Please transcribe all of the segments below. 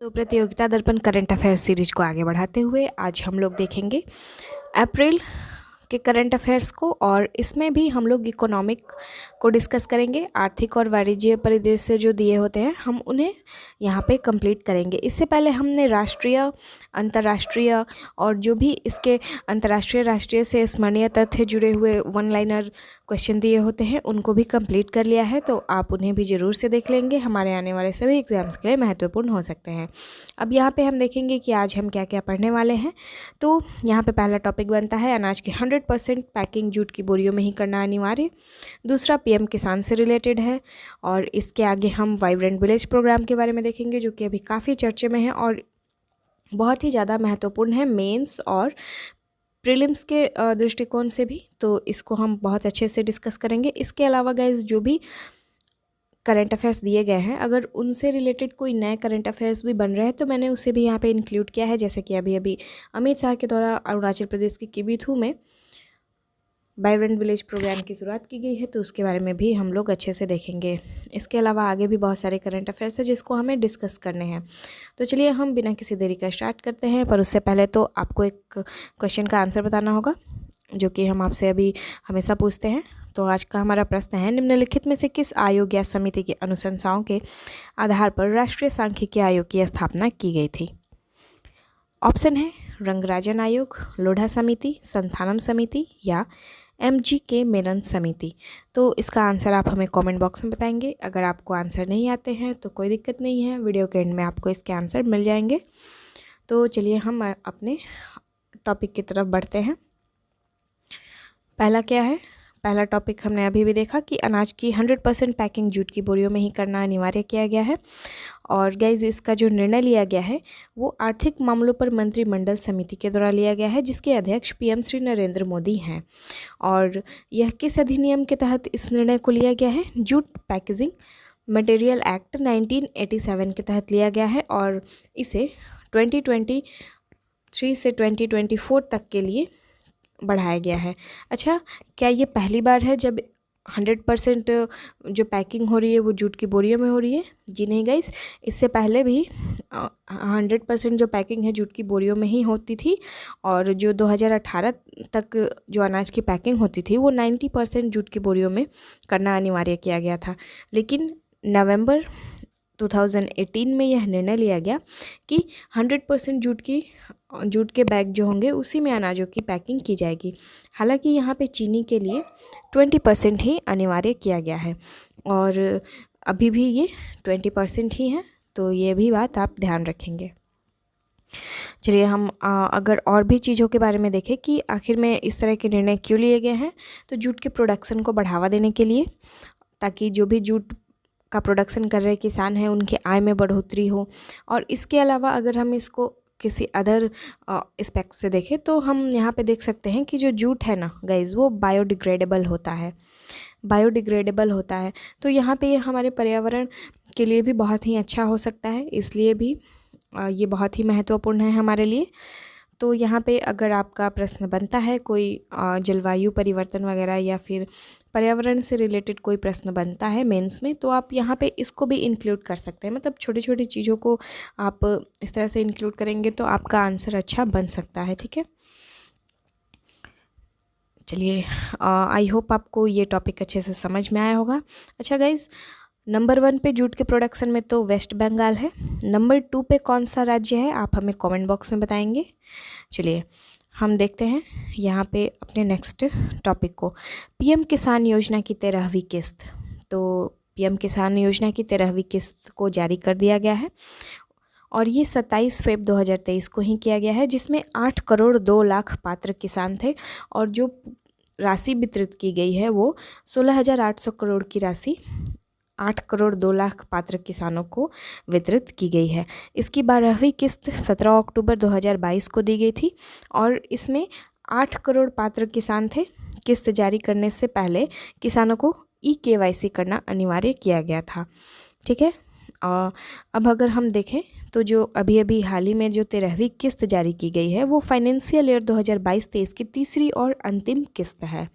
तो प्रतियोगिता दर्पण करंट अफेयर सीरीज को आगे बढ़ाते हुए आज हम लोग देखेंगे अप्रैल के करंट अफेयर्स को, और इसमें भी हम लोग इकोनॉमिक को डिस्कस करेंगे। आर्थिक और वाणिज्य परिदृश्य जो दिए होते हैं हम उन्हें यहाँ पे कंप्लीट करेंगे। इससे पहले हमने राष्ट्रीय, अंतर्राष्ट्रीय और जो भी इसके अंतर्राष्ट्रीय राष्ट्रीय से स्मरणीय तथ्य जुड़े हुए वन लाइनर क्वेश्चन दिए होते हैं उनको भी कंप्लीट कर लिया है, तो आप उन्हें भी ज़रूर से देख लेंगे। हमारे आने वाले सभी एग्जाम्स के लिए महत्वपूर्ण हो सकते हैं। अब यहाँ पे हम देखेंगे कि आज हम क्या क्या पढ़ने वाले हैं। तो यहाँ पे पहला टॉपिक बनता है अनाज की 100% पैकिंग जूट की बोरियों में ही करना अनिवार्य। दूसरा पीएम किसान से रिलेटेड है, और इसके आगे हम वाइब्रेंट विलेज प्रोग्राम के बारे में देखेंगे जो कि अभी काफ़ी चर्चे में है और बहुत ही ज़्यादा महत्वपूर्ण है मेंस और प्रीलिम्स के दृष्टिकोण से भी, तो इसको हम बहुत अच्छे से डिस्कस करेंगे। इसके अलावा गाइस जो भी करंट अफेयर्स दिए गए हैं अगर उनसे रिलेटेड कोई नए करंट अफेयर्स भी बन रहे हैं तो मैंने उसे भी यहाँ पे इंक्लूड किया है। जैसे कि अभी अमित शाह के द्वारा अरुणाचल प्रदेश के किबीथू में वाइब्रेंट विलेज प्रोग्राम की शुरुआत की गई है, तो उसके बारे में भी हम लोग अच्छे से देखेंगे। इसके अलावा आगे भी बहुत सारे करंट अफेयर्स हैं जिसको हमें डिस्कस करने हैं। तो चलिए हम बिना किसी देरी का स्टार्ट करते हैं, पर उससे पहले तो आपको एक क्वेश्चन का आंसर बताना होगा जो कि हम आपसे अभी हमेशा पूछते हैं। तो आज का हमारा प्रश्न है, निम्नलिखित में से किस आयोग या समिति की अनुशंसाओं के आधार पर राष्ट्रीय सांख्यिकी आयोग की स्थापना की गई थी? ऑप्शन है रंगराजन आयोग, लोढ़ा समिति, संथानम समिति या MGK मेनन समिति। तो इसका आंसर आप हमें कमेंट बॉक्स में बताएंगे। अगर आपको आंसर नहीं आते हैं तो कोई दिक्कत नहीं है, वीडियो के एंड में आपको इसके आंसर मिल जाएंगे। तो चलिए हम अपने टॉपिक की तरफ बढ़ते हैं। पहला क्या है? पहला टॉपिक हमने अभी भी देखा कि अनाज की 100% पैकिंग जूट की बोरियों में ही करना अनिवार्य किया गया है। और गाइज इसका जो निर्णय लिया गया है वो आर्थिक मामलों पर मंत्रिमंडल समिति के द्वारा लिया गया है जिसके अध्यक्ष PM श्री नरेंद्र मोदी हैं। और यह किस अधिनियम के तहत इस निर्णय को लिया गया है? जूट पैकेजिंग मटेरियल एक्ट 1987 के तहत लिया गया है, और इसे 2023 से 2024 तक के लिए बढ़ाया गया है। अच्छा, क्या ये पहली बार है जब 100% जो पैकिंग हो रही है वो जूट की बोरियों में हो रही है? जी नहीं गाइस, इससे पहले भी 100% जो पैकिंग है जूट की बोरियों में ही होती थी, और जो 2018 तक जो अनाज की पैकिंग होती थी वो 90% जूट की बोरियों में करना अनिवार्य किया गया था। लेकिन नवंबर 2018 में यह निर्णय लिया गया कि 100% जूट के बैग जो होंगे उसी में अनाजों की पैकिंग की जाएगी। हालांकि यहाँ पे चीनी के लिए 20% ही अनिवार्य किया गया है, और अभी भी ये 20% ही है, तो ये भी बात आप ध्यान रखेंगे। चलिए हम अगर और भी चीज़ों के बारे में देखें कि आखिर में इस तरह के निर्णय क्यों लिए गए हैं, तो जूट के प्रोडक्शन को बढ़ावा देने के लिए, ताकि जो भी जूट का प्रोडक्शन कर रहे किसान हैं उनकी आय में बढ़ोतरी हो। और इसके अलावा अगर हम इसको किसी अदर एस्पेक्ट से देखें तो हम यहाँ पे देख सकते हैं कि जो जूट है ना गाइज वो बायोडिग्रेडेबल होता है। तो यहाँ पे ये हमारे पर्यावरण के लिए भी बहुत ही अच्छा हो सकता है, इसलिए भी ये बहुत ही महत्वपूर्ण है हमारे लिए। तो यहाँ पे अगर आपका प्रश्न बनता है कोई जलवायु परिवर्तन वगैरह या फिर पर्यावरण से रिलेटेड कोई प्रश्न बनता है मेंस में, तो आप यहाँ पे इसको भी इंक्लूड कर सकते हैं। मतलब छोटी छोटी चीज़ों को आप इस तरह से इंक्लूड करेंगे तो आपका आंसर अच्छा बन सकता है। ठीक है, चलिए आई होप आपको ये टॉपिक अच्छे से समझ में आया होगा। अच्छा गाइज़, नंबर 1 पे जूट के प्रोडक्शन में तो वेस्ट बंगाल है। नंबर 2 पे कौन सा राज्य है आप हमें कमेंट बॉक्स में बताएंगे। चलिए हम देखते हैं यहाँ पे अपने नेक्स्ट टॉपिक को, PM किसान योजना की 13वीं किस्त। तो PM किसान योजना की 13वीं किस्त को जारी कर दिया गया है, और ये 27 फरवरी 2023 को ही किया गया है, जिसमें 8 करोड़ 2 लाख पात्र किसान थे, और जो राशि वितरित की गई है वो 16,800 करोड़ की राशि 8 करोड़ 2 लाख पात्र किसानों को वितरित की गई है। इसकी 12वीं किस्त 17 अक्टूबर 2022 को दी गई थी, और इसमें 8 करोड़ पात्र किसान थे। किस्त जारी करने से पहले किसानों को EKYC करना अनिवार्य किया गया था। ठीक है, अब अगर हम देखें तो जो अभी हाल ही में जो 13वीं किस्त जारी की गई है वो फाइनेंशियल ईयर 2022-23 की तीसरी और अंतिम किस्त है।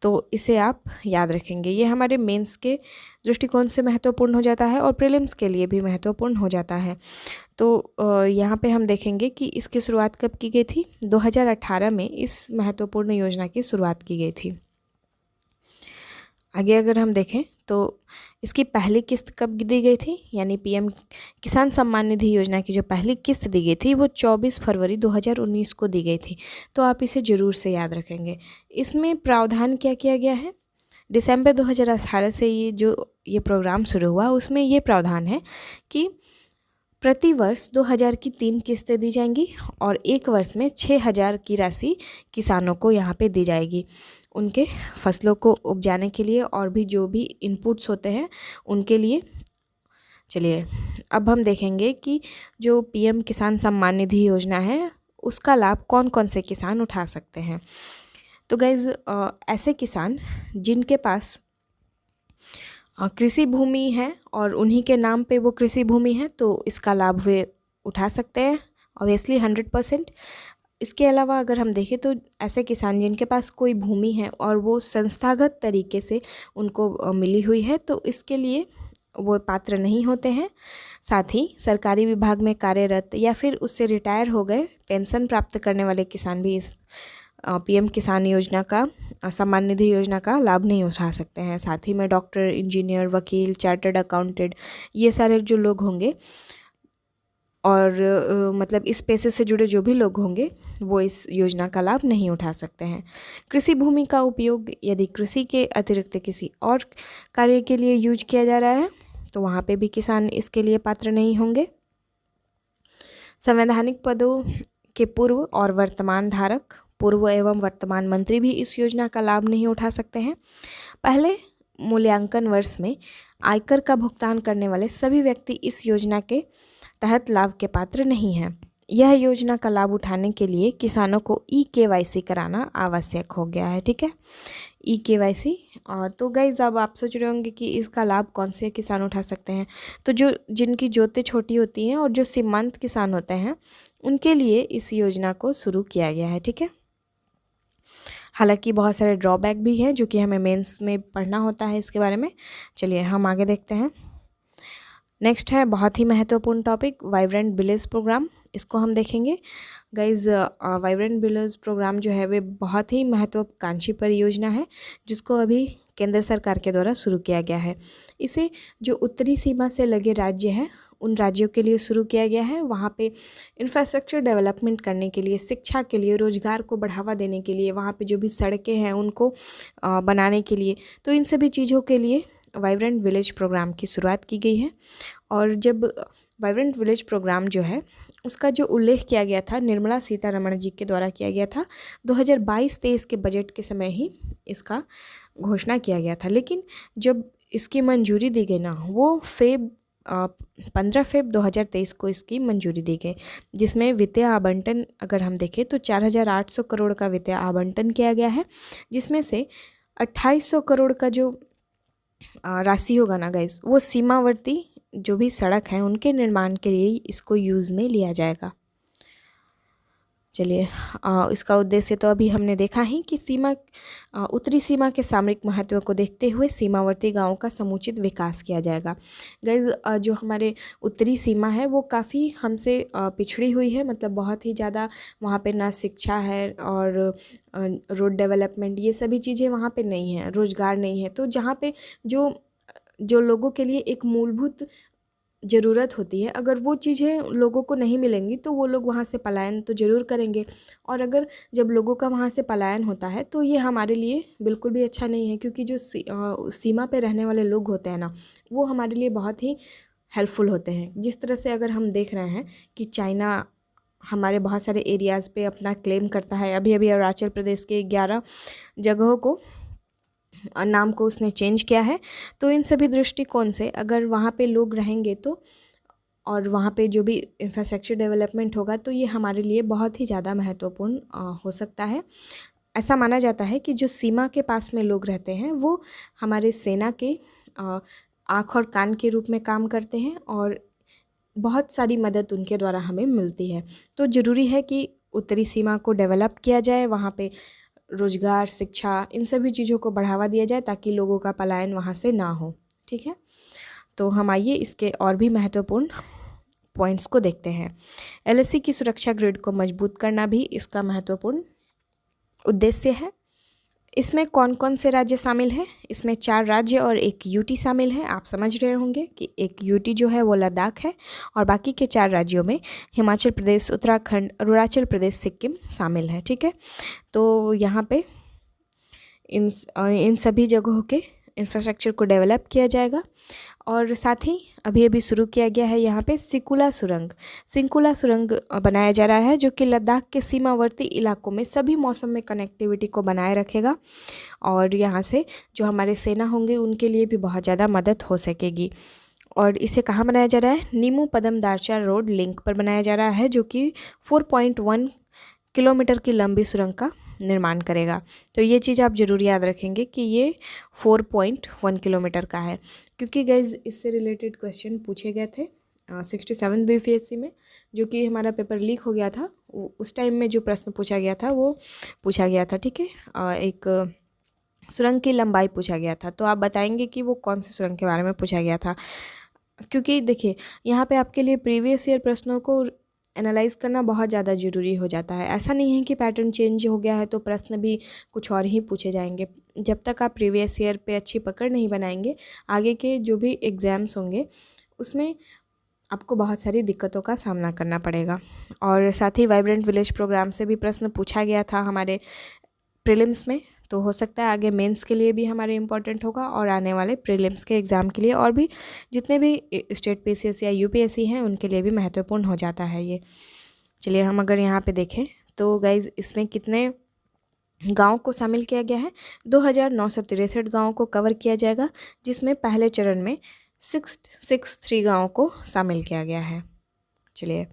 तो इसे आप याद रखेंगे। ये हमारे मेंस के दृष्टिकोण से महत्वपूर्ण हो जाता है और प्रीलिम्स के लिए भी महत्वपूर्ण हो जाता है। तो यहाँ पे हम देखेंगे कि इसकी शुरुआत कब की गई थी। 2018 में इस महत्वपूर्ण योजना की शुरुआत की गई थी। आगे अगर हम देखें तो इसकी पहली किस्त कब दी गई थी, यानी पीएम किसान सम्मान निधि योजना की जो पहली किस्त दी गई थी वो 24 फरवरी 2019 को दी गई थी। तो आप इसे ज़रूर से याद रखेंगे। इसमें प्रावधान क्या किया गया है, दिसंबर 2018 से ये प्रोग्राम शुरू हुआ, उसमें ये प्रावधान है कि प्रति वर्ष 2000 की 3 किस्तें दी जाएंगी और एक वर्ष में 6000 की राशि किसानों को यहाँ पे दी जाएगी उनके फसलों को उपजाने के लिए और भी जो भी इनपुट्स होते हैं उनके लिए। चलिए अब हम देखेंगे कि जो पीएम किसान सम्मान निधि योजना है उसका लाभ कौन कौन से किसान उठा सकते हैं। तो गाइज़ ऐसे किसान जिनके पास कृषि भूमि है और उन्हीं के नाम पे वो कृषि भूमि है तो इसका लाभ वे उठा सकते हैं ऑब्वियसली 100%। इसके अलावा अगर हम देखें तो ऐसे किसान जिनके पास कोई भूमि है और वो संस्थागत तरीके से उनको मिली हुई है तो इसके लिए वो पात्र नहीं होते हैं। साथ ही सरकारी विभाग में कार्यरत या फिर उससे रिटायर हो गए पेंशन प्राप्त करने वाले किसान भी इस पीएम किसान योजना का सम्मान निधि योजना का लाभ नहीं उठा सकते हैं। साथ ही में डॉक्टर, इंजीनियर, वकील, चार्टर्ड अकाउंटेंट, ये सारे जो लोग होंगे और मतलब इस पेशे से जुड़े जो भी लोग होंगे वो इस योजना का लाभ नहीं उठा सकते हैं। कृषि भूमि का उपयोग यदि कृषि के अतिरिक्त किसी और कार्य के लिए यूज किया जा रहा है तो वहाँ पे भी किसान इसके लिए पात्र नहीं होंगे। संवैधानिक पदों के पूर्व और वर्तमान धारक, पूर्व एवं वर्तमान मंत्री भी इस योजना का लाभ नहीं उठा सकते हैं। पहले मूल्यांकन वर्ष में आयकर का भुगतान करने वाले सभी व्यक्ति इस योजना के तहत लाभ के पात्र नहीं हैं। यह योजना का लाभ उठाने के लिए किसानों को ई-केवाईसी कराना आवश्यक हो गया है। ठीक है, ई-केवाईसी। तो गाइज अब आप सोच रहे होंगे कि इसका लाभ कौन से किसान उठा सकते हैं। तो जो जिनकी जोतें छोटी होती हैं और जो सीमांत किसान होते हैं उनके लिए इस योजना को शुरू किया गया है। ठीक है, हालांकि बहुत सारे ड्रॉबैक भी हैं जो कि हमें मेंस में पढ़ना होता है इसके बारे में। चलिए हम आगे देखते हैं। नेक्स्ट है बहुत ही महत्वपूर्ण टॉपिक, वाइब्रेंट विलेज प्रोग्राम। इसको हम देखेंगे। गाइज वाइब्रेंट विलेज प्रोग्राम जो है वे बहुत ही महत्वाकांक्षी परियोजना है जिसको अभी केंद्र सरकार के द्वारा शुरू किया गया है। इसे जो उत्तरी सीमा से लगे राज्य हैं उन राज्यों के लिए शुरू किया गया है। वहाँ पे इंफ्रास्ट्रक्चर डेवलपमेंट करने के लिए, शिक्षा के लिए, रोजगार को बढ़ावा देने के लिए, वहाँ पे जो भी सड़कें हैं उनको बनाने के लिए, तो इन सभी चीज़ों के लिए वाइब्रेंट विलेज प्रोग्राम की शुरुआत की गई है। और जब वाइब्रेंट विलेज प्रोग्राम जो है उसका जो उल्लेख किया गया था निर्मला सीतारमण जी के द्वारा किया गया था 2022-23 के बजट के समय ही इसका घोषणा किया गया था। लेकिन जब इसकी मंजूरी दी गई ना वो 15 फेब 2023 को इसकी मंजूरी दी गई, जिसमें वित्तीय आवंटन अगर हम देखें तो 4800 करोड़ का वित्तीय आवंटन किया गया है, जिसमें से 2800 करोड़ का जो राशि होगा ना गाइस वो सीमावर्ती जो भी सड़क हैं उनके निर्माण के लिए इसको यूज़ में लिया जाएगा। चलिए इसका उद्देश्य तो अभी हमने देखा ही कि उत्तरी सीमा के सामरिक महत्व को देखते हुए सीमावर्ती गांवों का समुचित विकास किया जाएगा। गाइज जो हमारे उत्तरी सीमा है वो काफ़ी हमसे पिछड़ी हुई है, मतलब बहुत ही ज़्यादा वहाँ पे ना शिक्षा है और रोड डेवलपमेंट ये सभी चीज़ें वहाँ पे नहीं है, रोज़गार नहीं है। तो जहाँ पे जो लोगों के लिए एक मूलभूत ज़रूरत होती है अगर वो चीज़ें लोगों को नहीं मिलेंगी तो वो लोग वहाँ से पलायन तो ज़रूर करेंगे। और अगर जब लोगों का वहाँ से पलायन होता है तो ये हमारे लिए बिल्कुल भी अच्छा नहीं है, क्योंकि जो सीमा पे रहने वाले लोग होते हैं ना वो हमारे लिए बहुत ही हेल्पफुल होते हैं। जिस तरह से अगर हम देख रहे हैं कि चाइना हमारे बहुत सारे एरियाज़ पे अपना क्लेम करता है। अभी अभी अरुणाचल प्रदेश के 11 जगहों को नाम को उसने चेंज किया है। तो इन सभी दृष्टिकोण से अगर वहाँ पे लोग रहेंगे तो और वहाँ पे जो भी इंफ्रास्ट्रक्चर डेवलपमेंट होगा तो ये हमारे लिए बहुत ही ज़्यादा महत्वपूर्ण हो सकता है। ऐसा माना जाता है कि जो सीमा के पास में लोग रहते हैं वो हमारे सेना के आँख और कान के रूप में काम करते हैं और बहुत सारी मदद उनके द्वारा हमें मिलती है। तो ज़रूरी है कि उत्तरी सीमा को डेवलप किया जाए, वहाँ पे रोजगार, शिक्षा, इन सभी चीज़ों को बढ़ावा दिया जाए ताकि लोगों का पलायन वहाँ से ना हो। ठीक है, तो हम आइए इसके और भी महत्वपूर्ण पॉइंट्स को देखते हैं। एलएसी की सुरक्षा ग्रिड को मजबूत करना भी इसका महत्वपूर्ण उद्देश्य है। इसमें कौन कौन से राज्य शामिल हैं? इसमें 4 राज्य और एक यूटी शामिल है। आप समझ रहे होंगे कि एक यूटी जो है वो लद्दाख है और बाकी के 4 राज्यों में हिमाचल प्रदेश, उत्तराखंड, अरुणाचल प्रदेश, सिक्किम शामिल है। ठीक है, तो यहाँ पे इन सभी जगहों के इंफ्रास्ट्रक्चर को डेवलप किया जाएगा। और साथ ही अभी अभी शुरू किया गया है यहाँ पे सिंकुला सुरंग बनाया जा रहा है, जो कि लद्दाख के सीमावर्ती इलाकों में सभी मौसम में कनेक्टिविटी को बनाए रखेगा और यहाँ से जो हमारे सेना होंगे उनके लिए भी बहुत ज़्यादा मदद हो सकेगी। और इसे कहाँ बनाया जा रहा है? नीमू पदम दारचा रोड लिंक पर बनाया जा रहा है, जो कि 4.1 किलोमीटर की लंबी सुरंग का निर्माण करेगा। तो ये चीज़ आप ज़रूर याद रखेंगे कि ये 4.1 किलोमीटर का है, क्योंकि गाइज इससे रिलेटेड क्वेश्चन पूछे गए थे 67 बीपीएससी में, जो कि हमारा पेपर लीक हो गया था। उस टाइम में जो प्रश्न पूछा गया था वो पूछा गया था। ठीक है, एक सुरंग की लंबाई पूछा गया था, तो आप बताएंगे कि वो कौन सी सुरंग के बारे में पूछा गया था। क्योंकि देखिए यहाँ पे आपके लिए प्रीवियस ईयर प्रश्नों को एनालाइज करना बहुत ज़्यादा ज़रूरी हो जाता है। ऐसा नहीं है कि पैटर्न चेंज हो गया है तो प्रश्न भी कुछ और ही पूछे जाएंगे। जब तक आप प्रीवियस ईयर पे अच्छी पकड़ नहीं बनाएंगे, आगे के जो भी एग्ज़ाम्स होंगे उसमें आपको बहुत सारी दिक्कतों का सामना करना पड़ेगा। और साथ ही वाइब्रेंट विलेज प्रोग्राम से भी प्रश्न पूछा गया था हमारे प्रीलिम्स में, तो हो सकता है आगे मेंस के लिए भी हमारे इम्पोर्टेंट होगा और आने वाले प्रीलिम्स के एग्ज़ाम के लिए और भी जितने भी स्टेट पीसीएस या यूपीएससी हैं उनके लिए भी महत्वपूर्ण हो जाता है ये। चलिए हम अगर यहाँ पे देखें तो गाइज़ इसमें कितने गाँव को शामिल किया गया है? 2963 गाँव को कवर किया जाएगा, जिसमें पहले चरण में 663 गाँव को शामिल किया गया है। चलिए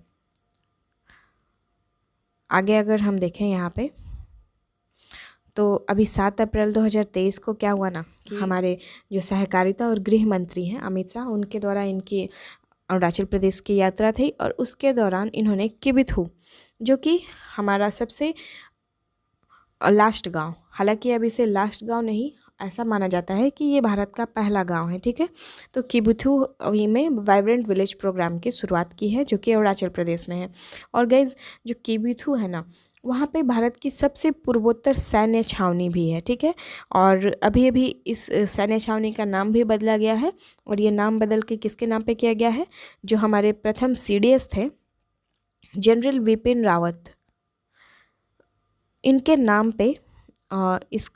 आगे अगर हम देखें यहाँ पे तो अभी 7 अप्रैल 2023 को क्या हुआ ना कि हमारे जो सहकारिता और गृह मंत्री हैं अमित शाह, उनके द्वारा इनकी अरुणाचल प्रदेश की यात्रा थी और उसके दौरान इन्होंने किबिथू, जो कि हमारा सबसे लास्ट गांव, हालांकि अब इसे लास्ट गांव नहीं ऐसा माना जाता है कि ये भारत का पहला गांव है। ठीक है, तो किबिथू में वाइब्रेंट विलेज प्रोग्राम की शुरुआत की है, जो कि अरुणाचल प्रदेश में है। और गाइज जो किबिथू है ना, वहाँ पे भारत की सबसे पूर्वोत्तर सैन्य छावनी भी है। ठीक है, और अभी अभी इस सैन्य छावनी का नाम भी बदला गया है और ये नाम बदल के किसके नाम पे किया गया है? जो हमारे प्रथम सीडीएस थे जनरल विपिन रावत, इनके नाम पे इस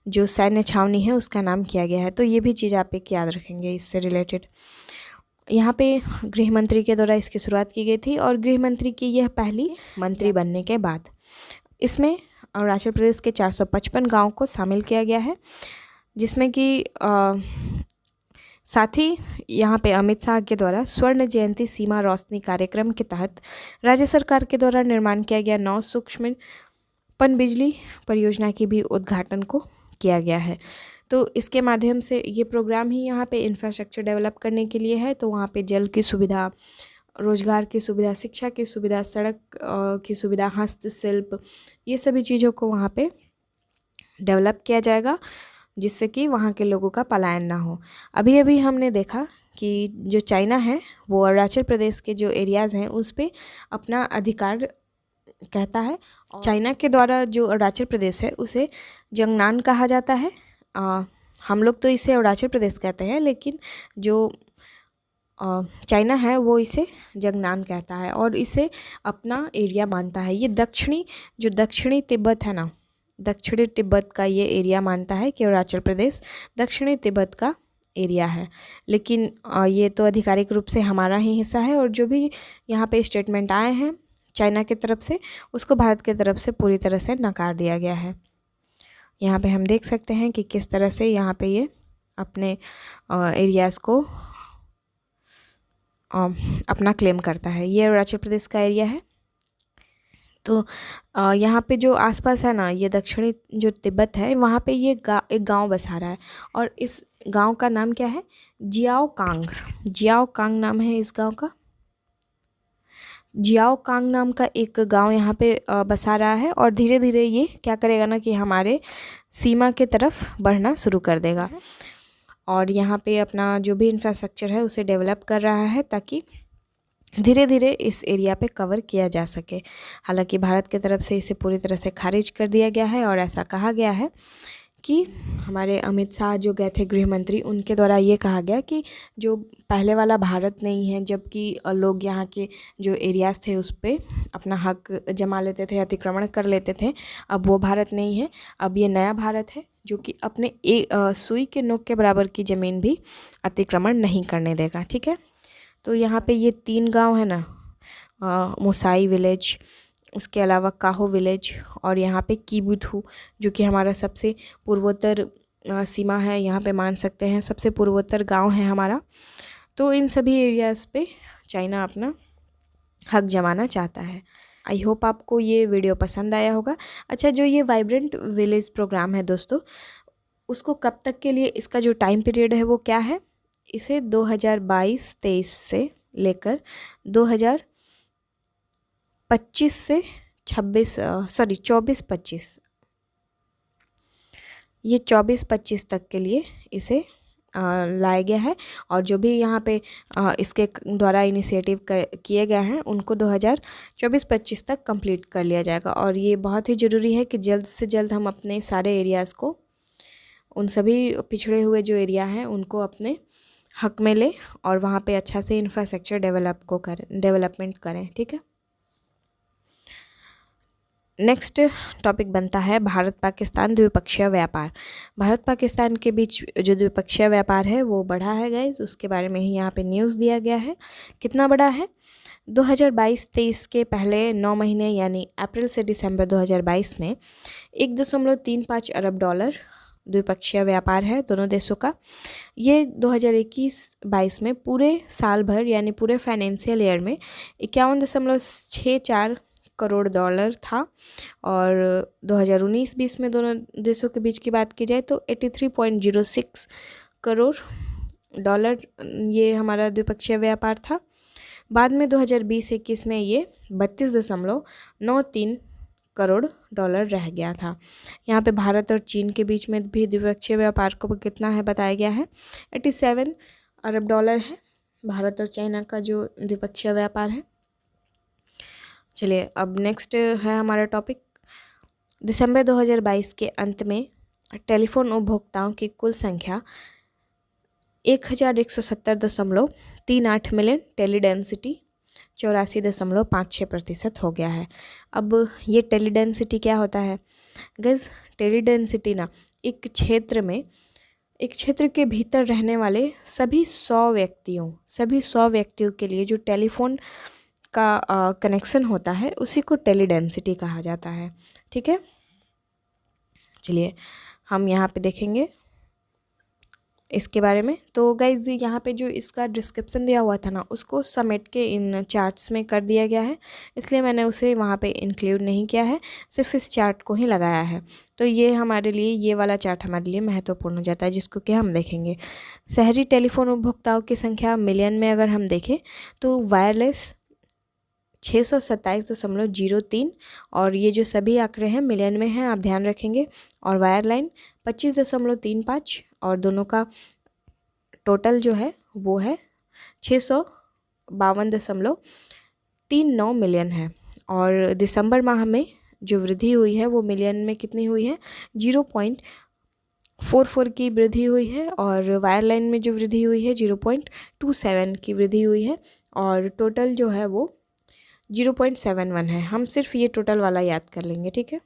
जो सैन्य छावनी है उसका नाम किया गया है। तो ये भी चीज़ आप एक याद रखेंगे इससे रिलेटेड। यहाँ पे गृह मंत्री के द्वारा इसकी शुरुआत की गई थी और गृह मंत्री की यह पहली मंत्री बनने के बाद इसमें अरुणाचल प्रदेश के 455 गाँव को शामिल किया गया है, जिसमें कि साथ ही यहाँ पे अमित शाह के द्वारा स्वर्ण जयंती सीमा रोशनी कार्यक्रम के तहत राज्य सरकार के द्वारा निर्माण किया गया 9 सूक्ष्म पनबिजली परियोजना की भी उद्घाटन को किया गया है। तो इसके माध्यम से ये प्रोग्राम ही यहाँ पे इंफ्रास्ट्रक्चर डेवलप करने के लिए है। तो वहाँ पे जल की सुविधा, रोजगार की सुविधा, शिक्षा की सुविधा, सड़क की सुविधा, हस्तशिल्प, ये सभी चीज़ों को वहाँ पे डेवलप किया जाएगा, जिससे कि वहाँ के लोगों का पलायन ना हो। अभी अभी हमने देखा कि जो चाइना है वो अरुणाचल प्रदेश के जो एरियाज़ हैं उस पर अपना अधिकार कहता है। चाइना के द्वारा जो अरुणाचल प्रदेश है उसे जंगनान कहा जाता है। हम लोग तो इसे अरुणाचल प्रदेश कहते हैं, लेकिन जो चाइना है वो इसे जंगनान कहता है और इसे अपना एरिया मानता है। ये दक्षिणी तिब्बत है ना, दक्षिणी तिब्बत का ये एरिया मानता है कि अरुणाचल प्रदेश दक्षिणी तिब्बत का एरिया है। लेकिन ये तो आधिकारिक रूप से हमारा ही हिस्सा है और जो भी यहाँ पे स्टेटमेंट आए हैं चाइना की तरफ से उसको भारत की तरफ से पूरी तरह से नकार दिया गया है। यहाँ पे हम देख सकते हैं कि किस तरह से यहाँ पे ये अपने एरियाज़ को अपना क्लेम करता है। ये अरुणाचल प्रदेश का एरिया है। तो यहाँ पे जो आसपास है ना, ये दक्षिणी जो तिब्बत है वहाँ पे ये एक गांव बसा रहा है और इस गांव का नाम क्या है? जियाओ कांग नाम है इस गांव का। जियाओ कांग नाम का एक गांव यहाँ पे बसा रहा है और धीरे धीरे ये क्या करेगा ना कि हमारे सीमा के तरफ बढ़ना शुरू कर देगा और यहाँ पे अपना जो भी इंफ्रास्ट्रक्चर है उसे डेवलप कर रहा है ताकि धीरे धीरे इस एरिया पे कवर किया जा सके। हालांकि भारत की तरफ से इसे पूरी तरह से खारिज कर दिया गया है और ऐसा कहा गया है कि हमारे अमित शाह जो गए थे गृह मंत्री, उनके द्वारा ये कहा गया कि जो पहले वाला भारत नहीं है, जबकि लोग यहाँ के जो एरियाज़ थे उस पर अपना हक जमा लेते थे, अतिक्रमण कर लेते थे, अब वो भारत नहीं है, अब ये नया भारत है जो कि अपने सुई के नोक के बराबर की ज़मीन भी अतिक्रमण नहीं करने देगा। ठीक है, तो यहाँ पे ये 3 गांव है ना, मुसाई विलेज, उसके अलावा काहो विलेज और यहाँ पे कीबुथू जो कि हमारा सबसे पूर्वोत्तर सीमा है, यहाँ पे मान सकते हैं सबसे पूर्वोत्तर गांव है हमारा। तो इन सभी एरियाज़ पे चाइना अपना हक जमाना चाहता है। आई होप आपको ये वीडियो पसंद आया होगा। अच्छा, जो ये वाइब्रेंट विलेज प्रोग्राम है दोस्तों, उसको कब तक के लिए, इसका जो टाइम पीरियड है वो क्या है, इसे 2022-23 से लेकर 2025 से 24-25 ये 24-25 तक के लिए इसे लाया गया है और जो भी यहाँ पे इसके द्वारा इनिशिएटिव किए गए हैं उनको 2024-25 तक कंप्लीट कर लिया जाएगा। और ये बहुत ही ज़रूरी है कि जल्द से जल्द हम अपने सारे एरियाज़ को, उन सभी पिछड़े हुए जो एरिया हैं उनको अपने हक में ले और वहाँ पे अच्छा से इंफ्रास्ट्रक्चर डेवलपमेंट करें। ठीक है, नेक्स्ट टॉपिक बनता है भारत पाकिस्तान द्विपक्षीय व्यापार। भारत पाकिस्तान के बीच जो द्विपक्षीय व्यापार है वो बढ़ा है गाइज, उसके बारे में ही यहाँ पे न्यूज़ दिया गया है। कितना बड़ा है, 2022-23 के पहले 9 महीने यानी अप्रैल से दिसंबर 2022 में $1.35 अरब द्विपक्षीय व्यापार है दोनों देशों का। ये 2021-22 में पूरे साल भर यानी पूरे फाइनेंशियल ईयर में $51.64 करोड़ था और 2019-20 में दोनों देशों के बीच की बात की जाए तो $83.06 करोड़ ये हमारा द्विपक्षीय व्यापार था। बाद में 2020-21 में ये $32.93 करोड़ रह गया था। यहाँ पे भारत और चीन के बीच में भी द्विपक्षीय व्यापार को कितना है बताया गया है, 87 अरब डॉलर है भारत और चाइना का जो द्विपक्षीय व्यापार है। चलिए अब नेक्स्ट है हमारा टॉपिक, दिसंबर 2022 के अंत में टेलीफोन उपभोक्ताओं की कुल संख्या 1170.38 मिलियन, टेलीडेंसिटी 84.56% हो गया है। अब ये टेलीडेंसिटी क्या होता है गाइस, टेलीडेंसिटी ना एक क्षेत्र के भीतर रहने वाले सभी 100 व्यक्तियों के लिए जो टेलीफोन का कनेक्शन होता है उसी को टेलीडेंसिटी कहा जाता है। ठीक है, चलिए हम यहाँ पे देखेंगे इसके बारे में। तो गाइज यहाँ पे जो इसका डिस्क्रिप्शन दिया हुआ था ना उसको समेट के इन चार्ट्स में कर दिया गया है, इसलिए मैंने उसे वहाँ पे इंक्लूड नहीं किया है, सिर्फ इस चार्ट को ही लगाया है। तो ये हमारे लिए, ये वाला चार्ट हमारे लिए महत्वपूर्ण हो जाता है जिसको कि हम देखेंगे। शहरी टेलीफोन उपभोक्ताओं की संख्या मिलियन में अगर हम देखें तो वायरलेस 627.03 और ये जो सभी आंकड़े हैं मिलियन में हैं, आप ध्यान रखेंगे, और वायरलाइन 25.35 और दोनों का टोटल जो है वो है 652.39 मिलियन है। और दिसंबर माह में जो वृद्धि हुई है वो मिलियन में कितनी हुई है, 0.44 की वृद्धि हुई है और वायरलाइन में जो वृद्धि हुई है 0.27 की वृद्धि हुई है और टोटल जो है वो 0.71 है। हम सिर्फ ये टोटल वाला याद कर लेंगे। ठीक है,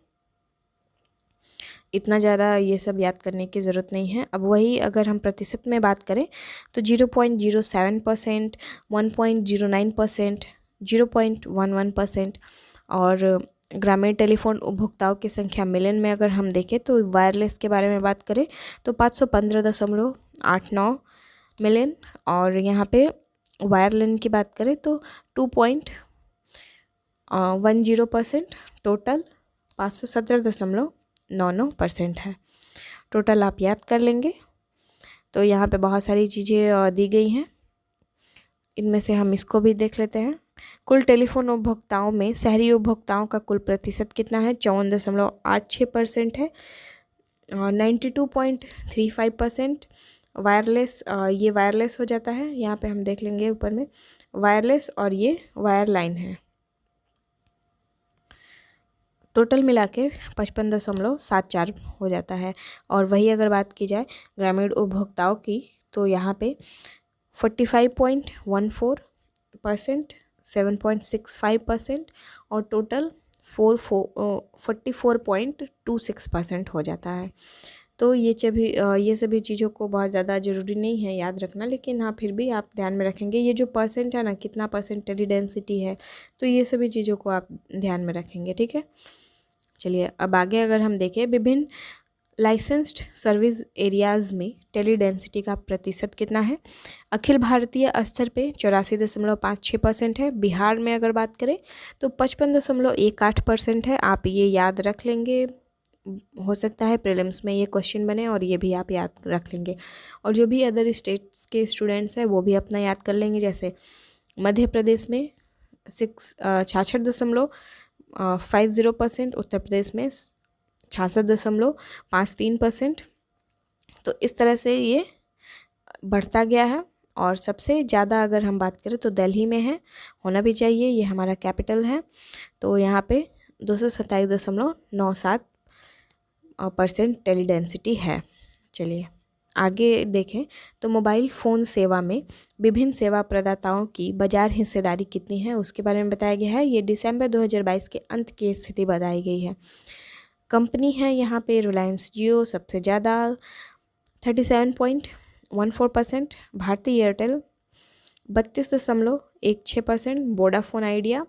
इतना ज़्यादा ये सब याद करने की ज़रूरत नहीं है। अब वही अगर हम प्रतिशत में बात करें तो 0.07%, 1.09%, 0.11% और ग्रामीण टेलीफोन उपभोक्ताओं की संख्या मिलियन में अगर हम देखें तो वायरलेस के बारे में बात करें तो 515.89 मिलियन और यहाँ पे वायरलाइन की बात करें तो 2.10%, टोटल 517.99% है। टोटल आप याद कर लेंगे। तो यहाँ पे बहुत सारी चीज़ें दी गई हैं, इनमें से हम इसको भी देख लेते हैं। कुल टेलीफोन उपभोक्ताओं में शहरी उपभोक्ताओं का कुल प्रतिशत कितना है? 54.86% है। 92.35% वायरलेस, ये वायरलेस हो जाता है। यहाँ पे हम देख लेंगे ऊपर में वायरलेस, और ये वायरलाइन है। टोटल मिला के 55.74 हो जाता है। और वही अगर बात की जाए ग्रामीण उपभोक्ताओं की, तो यहाँ पे 45.14%, 7.65% और टोटल 44.26% हो जाता है। तो ये सभी चीज़ों को बहुत ज़्यादा ज़रूरी नहीं है याद रखना, लेकिन हाँ फिर भी आप ध्यान में रखेंगे। ये जो परसेंट है ना, कितना परसेंट टेली डेंसिटी है, तो ये सभी चीज़ों को आप ध्यान में रखेंगे, ठीक है। चलिए अब आगे अगर हम देखें, विभिन्न लाइसेंस्ड सर्विस एरियाज़ में टेली डेंसिटी का प्रतिशत कितना है? अखिल भारतीय स्तर पे 84.56% है। बिहार में अगर बात करें तो 55.18% है। आप ये याद रख लेंगे, हो सकता है प्रीलिम्स में ये क्वेश्चन बने और ये भी आप याद रख लेंगे। और जो भी अदर स्टेट्स के स्टूडेंट्स हैं वो भी अपना याद कर लेंगे। जैसे मध्य प्रदेश में 66.50%, उत्तर प्रदेश में 66.53%। तो इस तरह से ये बढ़ता गया है। और सबसे ज़्यादा अगर हम बात करें तो दिल्ली में है, होना भी चाहिए, ये हमारा कैपिटल है। तो यहाँ पे 227.97% टेली डेंसिटी है। चलिए आगे देखें तो मोबाइल फ़ोन सेवा में विभिन्न सेवा प्रदाताओं की बाजार हिस्सेदारी कितनी है, उसके बारे में बताया गया है। ये दिसंबर 2022 के अंत की स्थिति बताई गई है। कंपनी है यहाँ पे रिलायंस जियो सबसे ज़्यादा 37.14%, भारती एयरटेल 32.16%, वोडाफोन आइडिया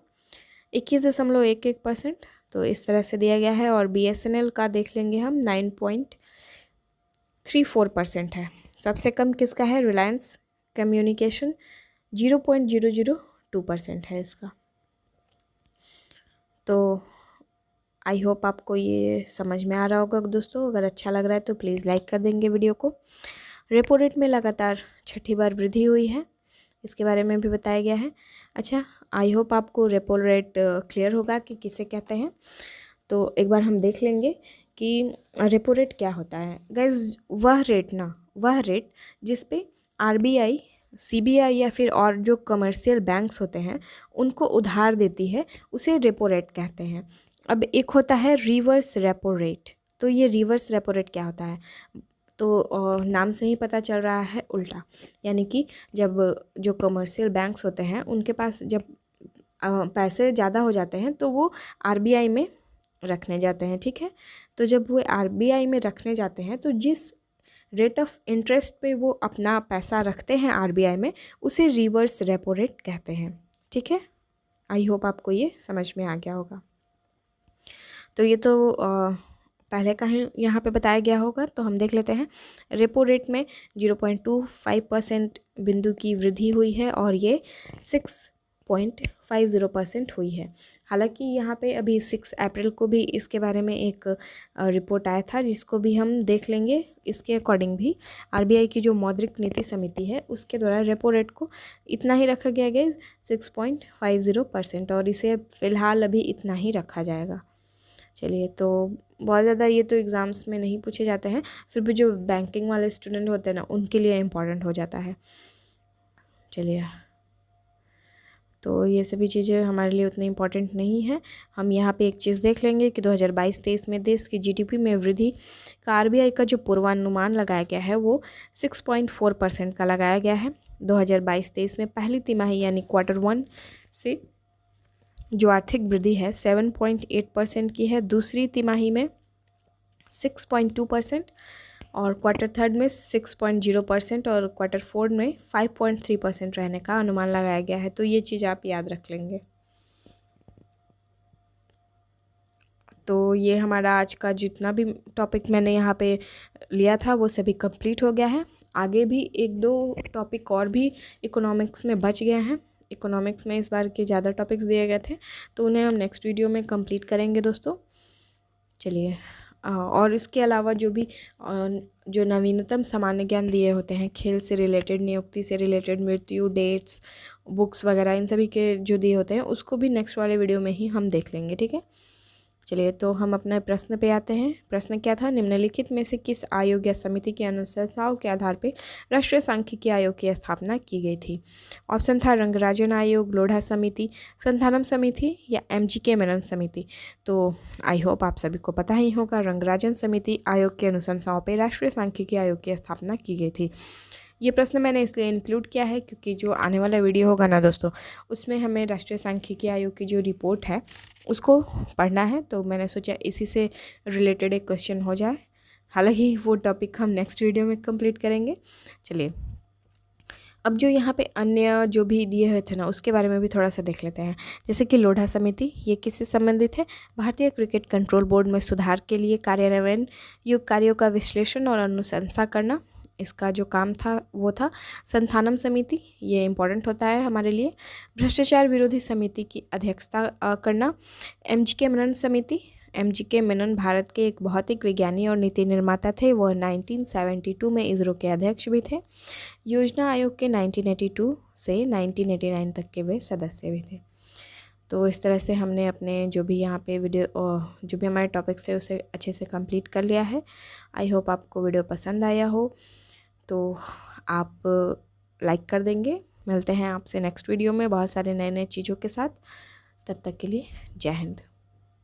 21.11%। तो इस तरह से दिया गया है। और BSNL का देख लेंगे हम 9.34% है। सबसे कम किसका है? रिलायंस कम्युनिकेशन 0.002% है इसका। तो आई होप आपको ये समझ में आ रहा होगा दोस्तों। अगर अच्छा लग रहा है तो प्लीज़ लाइक कर देंगे वीडियो को। रेपो रेट में लगातार छठी बार वृद्धि हुई है, इसके बारे में भी बताया गया है। अच्छा, आई होप आपको रेपो रेट क्लियर होगा कि किसे कहते हैं। तो एक बार हम देख लेंगे कि रेपो रेट क्या होता है। गाइज वह रेट जिस पे RBI, CBI या फिर और जो कमर्शियल बैंक्स होते हैं उनको उधार देती है, उसे रेपो रेट कहते हैं। अब एक होता है रिवर्स रेपो रेट। तो ये रिवर्स रेपो रेट क्या होता है? तो नाम से ही पता चल रहा है उल्टा, यानी कि जब जो कमर्शियल बैंक्स होते हैं उनके पास जब पैसे ज़्यादा हो जाते हैं तो वो RBI में रखने जाते हैं, ठीक है। तो जब वो RBI में रखने जाते हैं तो जिस रेट ऑफ इंटरेस्ट पे वो अपना पैसा रखते हैं RBI में, उसे रिवर्स रेपो रेट कहते हैं, ठीक है। आई होप आपको ये समझ में आ गया होगा। तो ये तो पहले का ही यहाँ पे बताया गया होगा, तो हम देख लेते हैं। रेपो रेट में 0.25% बिंदु की वृद्धि हुई है और ये 6.50% हुई है। हालांकि यहाँ पे अभी 6 अप्रैल को भी इसके बारे में एक रिपोर्ट आया था, जिसको भी हम देख लेंगे। इसके अकॉर्डिंग भी RBI की जो मौद्रिक नीति समिति है उसके द्वारा रेपो रेट को इतना ही रखा गया है 6.50%, और इसे फ़िलहाल अभी इतना ही रखा जाएगा। चलिए, तो बहुत ज़्यादा ये तो एग्ज़ाम्स में नहीं पूछे जाते हैं, फिर भी जो बैंकिंग वाले स्टूडेंट होते हैं ना उनके लिए इम्पॉर्टेंट हो जाता है। चलिए, तो ये सभी चीज़ें हमारे लिए उतनी इम्पॉर्टेंट नहीं है। हम यहाँ पे एक चीज़ देख लेंगे कि 2022-23 में देश की GDP में वृद्धि का RBI का जो पूर्वानुमान लगाया गया है वो 6.4% का लगाया गया है। 2022-23 में पहली तिमाही यानी Q1 से जो आर्थिक वृद्धि है 7.8% की है, दूसरी तिमाही में 6.2% और Q3 में 6.0% और Q4 में 5.3% रहने का अनुमान लगाया गया है। तो ये चीज़ आप याद रख लेंगे। तो ये हमारा आज का जितना भी टॉपिक मैंने यहाँ पे लिया था वो सभी कंप्लीट हो गया है। आगे भी 1-2 टॉपिक और भी इकोनॉमिक्स में बच गए हैं। इकोनॉमिक्स में इस बार के ज़्यादा टॉपिक्स दिए गए थे, तो उन्हें हम नेक्स्ट वीडियो में कंप्लीट करेंगे दोस्तों। चलिए, और इसके अलावा जो भी जो नवीनतम सामान्य ज्ञान दिए होते हैं, खेल से रिलेटेड, नियुक्ति से रिलेटेड, मृत्यु, डेट्स, बुक्स वगैरह, इन सभी के जो दिए होते हैं उसको भी नेक्स्ट वाले वीडियो में ही हम देख लेंगे। ठीक है, चलिए तो हम अपने प्रश्न पे आते हैं। प्रश्न क्या था? निम्नलिखित में से किस आयोग या समिति की अनुशंसाओं के आधार पर राष्ट्रीय सांख्यिकी आयोग की स्थापना की गई थी? ऑप्शन था रंगराजन आयोग, लोढ़ा समिति, संथानम समिति या MGK मेनन समिति। तो आई होप आप सभी को पता ही होगा, रंगराजन समिति आयोग की अनुशंसाओं पर राष्ट्रीय सांख्यिकी आयोग की स्थापना की गई थी। ये प्रश्न मैंने इसलिए इंक्लूड किया है क्योंकि जो आने वाला वीडियो होगा ना दोस्तों, उसमें हमें राष्ट्रीय सांख्यिकी आयोग की जो रिपोर्ट है उसको पढ़ना है, तो मैंने सोचा इसी से रिलेटेड एक क्वेश्चन हो जाए। हालांकि वो टॉपिक हम नेक्स्ट वीडियो में कंप्लीट करेंगे। चलिए अब जो यहाँ पे अन्य जो भी दिए हुए थे ना उसके बारे में भी थोड़ा सा देख लेते हैं। जैसे कि लोढ़ा समिति, ये किससे संबंधित है? भारतीय क्रिकेट कंट्रोल बोर्ड में सुधार के लिए कार्यान्वयन युक्त कार्यों का विश्लेषण और अनुशंसा करना, इसका जो काम था वो था। संथानम समिति, ये इम्पॉर्टेंट होता है हमारे लिए। भ्रष्टाचार विरोधी समिति की अध्यक्षता करना। MGK मेनन समिति, MGK मेनन भारत के एक भौतिक विज्ञानी और नीति निर्माता थे। वह 1972 में इसरो के अध्यक्ष भी थे। योजना आयोग के 1982 से 1989 तक के वे सदस्य भी थे। तो इस तरह से हमने अपने जो भी यहाँ पे वीडियो जो भी हमारे टॉपिक्स थे उसे अच्छे से कंप्लीट कर लिया है। आई होप आपको वीडियो पसंद आया हो, तो आप लाइक कर देंगे। मिलते हैं आपसे नेक्स्ट वीडियो में बहुत सारे नए नए चीज़ों के साथ। तब तक के लिए जय हिंद।